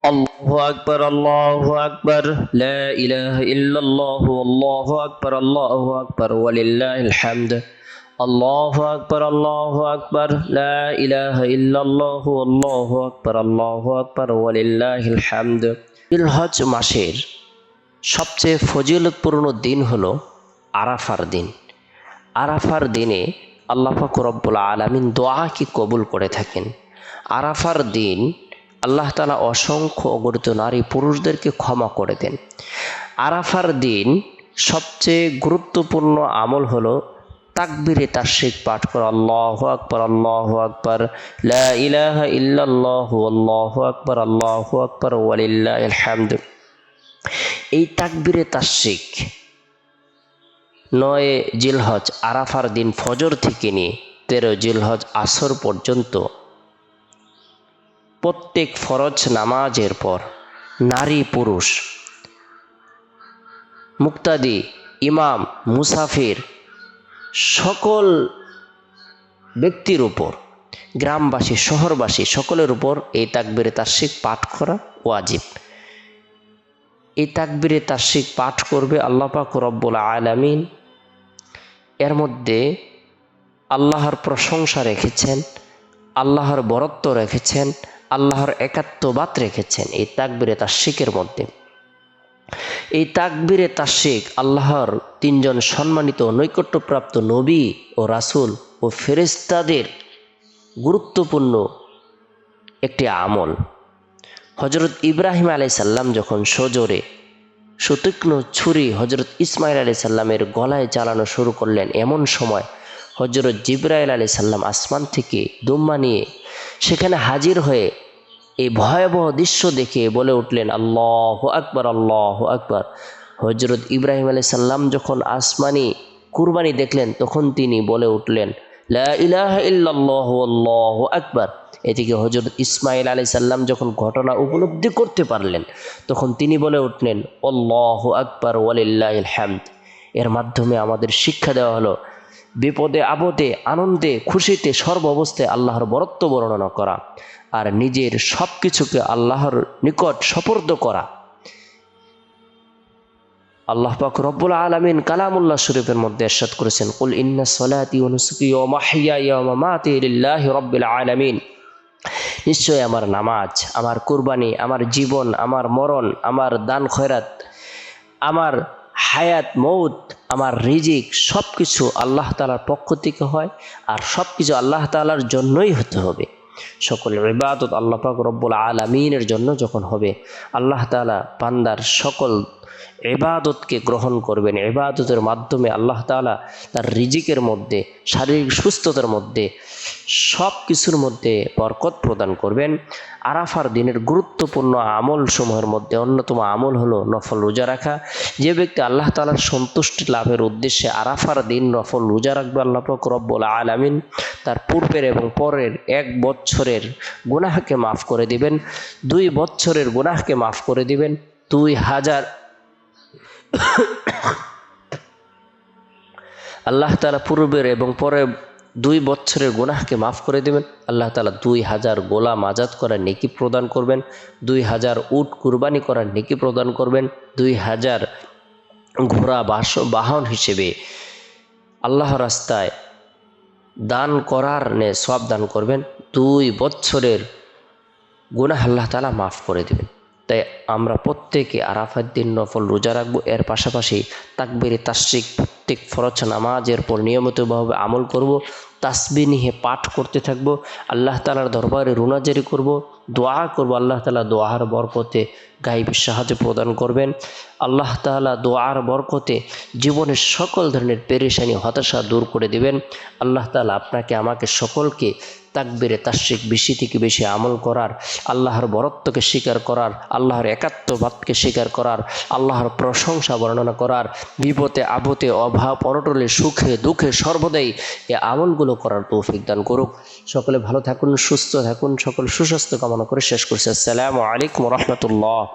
আল্লাহু আকবার, আল্লাহু আকবার, লা ইলাহা ইল্লাল্লাহু, আল্লাহু আকবার, আল্লাহু আকবার, ওয়ালিল্লাহিল হামদ। আল্লাহু আকবার, আল্লাহু আকবার, লা ইলাহা ইল্লাল্লাহু, আল্লাহু আকবার, আল্লাহু আকবার, ওয়ালিল্লাহিল হামদ। জিলহজ মাসের সবচেয়ে ফজিলতপূর্ণ দিন হলো আরাফার দিন। আরাফার দিনে আল্লাহ পাক রব্বুল আলামিন দোয়াকে কবুল করে থাকেন। আরাফার দিন আল্লাহ তাআলা অসংখ্য অগণিত নারী পুরুষদেরকে ক্ষমা করে দেন। আরাফার দিন সবচেয়ে গুরুত্বপূর্ণ আমল হলো তাকবীরে তাশরিক পাঠ করা। আল্লাহু আকবার, আল্লাহু আকবার, লা ইলাহা ইল্লাল্লাহু, আল্লাহু আকবার, আল্লাহু আকবার, ওয়ালিল্লাহিল হামদ। এই তাকবীরে তাশরিক ৯ জিলহজ আরাফার দিন ফজর থেকে নিয়ে ১৩ জিলহজ আসর পর্যন্ত প্রত্যেক ফরজ নামাজের পর নারী পুরুষ, মুক্তাদি, ইমাম, মুসাফির সকল ব্যক্তির উপর, গ্রামবাসী শহরবাসী সকলের উপর এই তাকবীরে তাশরিক পাঠ করা ওয়াজিব। এই তাকবীরে তাশরিক পাঠ করবে আল্লাহ পাক রব্বুল আলামিন। এর মধ্যে আল্লাহর প্রশংসা রেখেছেন, আল্লাহর বরত্ব রেখেছেন, আল্লাহর একাত্মবাদ রেখেছেন এই তাকবীরে তাশরিকের মধ্যে। এই তাকবীরে তাশরিক আল্লাহর ৩ জন সম্মানিত নৈকট্যপ্রাপ্ত নবী ও রাসূল ও ফেরেশতাদের গুরুত্বপূর্ণ একটি আমল। হযরত ইব্রাহিম আলাইহিস সালাম যখন সজোরে সুতীক্ষ্ণ ছুরি হযরত ইসমাঈল আলাইহিস সালামের গলায় চালানো শুরু করলেন, এমন সময় হযরত জিবরাইল আলাইহিস সালাম আসমান থেকে দুম্বা নিয়ে সেখানে হাজির হয়ে এই ভয়াবহ দৃশ্য দেখে বলে উঠলেন, আল্লাহু আকবার, আল্লাহু আকবার। হযরত ইব্রাহিম আলাইহিস সালাম যখন আসমানি কুরবানি দেখলেন, তখন তিনি বলে উঠলেন, লা ইলাহা ইল্লাল্লাহু, আল্লাহু আকবার। এদিকে হযরত ইসমাঈল আলাইহিস সালাম যখন ঘটনা উপলব্ধি করতে পারলেন, তখন তিনি বলে উঠলেন, আল্লাহু আকবার, ওয়ালিল্লাহিল হামদ। এর মাধ্যমে আমাদের শিক্ষা দেওয়া হলো বিপদে আপদে, আনন্দে খুশিতে সর্ব অবস্থায় আল্লাহর বরত্ব বর্ণনা করা আর নিজের সব কিছুকে আল্লাহর নিকট সুপর্দ করা। আল্লাহ পাক রব্বুল আলামিন কালামুল্লাহ শরীফের মধ্যে ইরশাদ করেছেন, কুল ইন্না সলাতি ওয়া নুসুকি ওয়া মাহইয়ায়া ওয়া মামাতি লিল্লাহি রাব্বিল আলামিন। নিশ্চয় আমার নামাজ, আমার কুরবানি, আমার জীবন, আমার মরণ, আমার দান খয়রাত, আমার হায়াত মৌত, আমার রিজিক সব কিছু আল্লাহ তাআলার পক্ষ থেকে হয় আর সব কিছু আল্লাহ তাআলার জন্যই হতে হবে। সকল ইবাদত আল্লাহ পাক রব্বুল আলামিনের জন্য যখন হবে, আল্লাহ তাআলা বান্দার সকল ইবাদতকে গ্রহণ করবেন। ইবাদতের মাধ্যমে আল্লাহ তাআলা তার রিজিকের মধ্যে, শারীরিক সুস্থতার মধ্যে, সব কিছুর মধ্যে বরকত প্রদান করবেন। আরাফার দিনের গুরুত্বপূর্ণ আমল সমূহের মধ্যে অন্যতম আমল হলো নফল রোজা রাখা। যে ব্যক্তি আল্লাহ তাআলার সন্তুষ্টি লাভের উদ্দেশ্যে আরাফার দিন নফল রোজা রাখবে, আল্লাহ পাক রব্বুল আলামিন তার পূর্বের এবং পরের 1 বছরের গুনাহকে মাফ করে দিবেন, 2 বছরের গুনাহকে মাফ করে দিবেন, 2000 আল্লাহ তাআলা পূর্বের এবং পরের 2 বছরের গুনাহকে মাফ করে দেবেন। আল্লাহ তাআলা 2000 গোলাম আজাদ করার নেকি প্রদান করবেন, 2000 উট কুরবানি করার নেকি প্রদান করবেন, 2000 ঘোড়া বাহন হিসেবে আল্লাহর রাস্তায় দান করার সওয়াব দান করবেন। 2 বছরের গুনাহ আল্লাহ তাআলা মাফ করে দেবেন। তাই আমরা প্রত্যেকে আরাফার দিন নফল রোজা রাখবো। এর পাশাপাশি তাকবীরে তাশরিক প্রত্যেক ফরজ নামাজের পর নিয়মিতভাবে আমল করব, তাসবিহ নিয়ে পাঠ করতে থাকব, আল্লাহ তাআলার দরবারে রুনাজারি করব, দোয়া করব। আল্লাহ তাআলা দোয়ার বরকতে গায়বী সাহায্য প্রদান করবেন। আল্লাহ তাআলা দোয়ার বরকতে জীবনের সকল ধরনের পেরেশানি হতাশা দূর করে দিবেন। আল্লাহ তাআলা আপনাকে আমাকে সকলকে তাকবীরে তাশরিক বেশি থেকে বেশি আমল করার, আল্লাহর বরত্বকে স্বীকার করার, আল্লাহর একাত্মবাদকে স্বীকার করার, আল্লাহর প্রশংসা বর্ণনা করার, বিপদে আপদে অভাব অনটনে সুখে দুঃখে সর্বদাই এই আমলগুলো করার তৌফিক দান করুক। সকলে ভালো থাকুন, সুস্থ থাকুন, সকল সুস্বাস্থ্য কামনা করে শেষ করছি। আসসালামু আলাইকুম ওয়া রাহমাতুল্লাহ।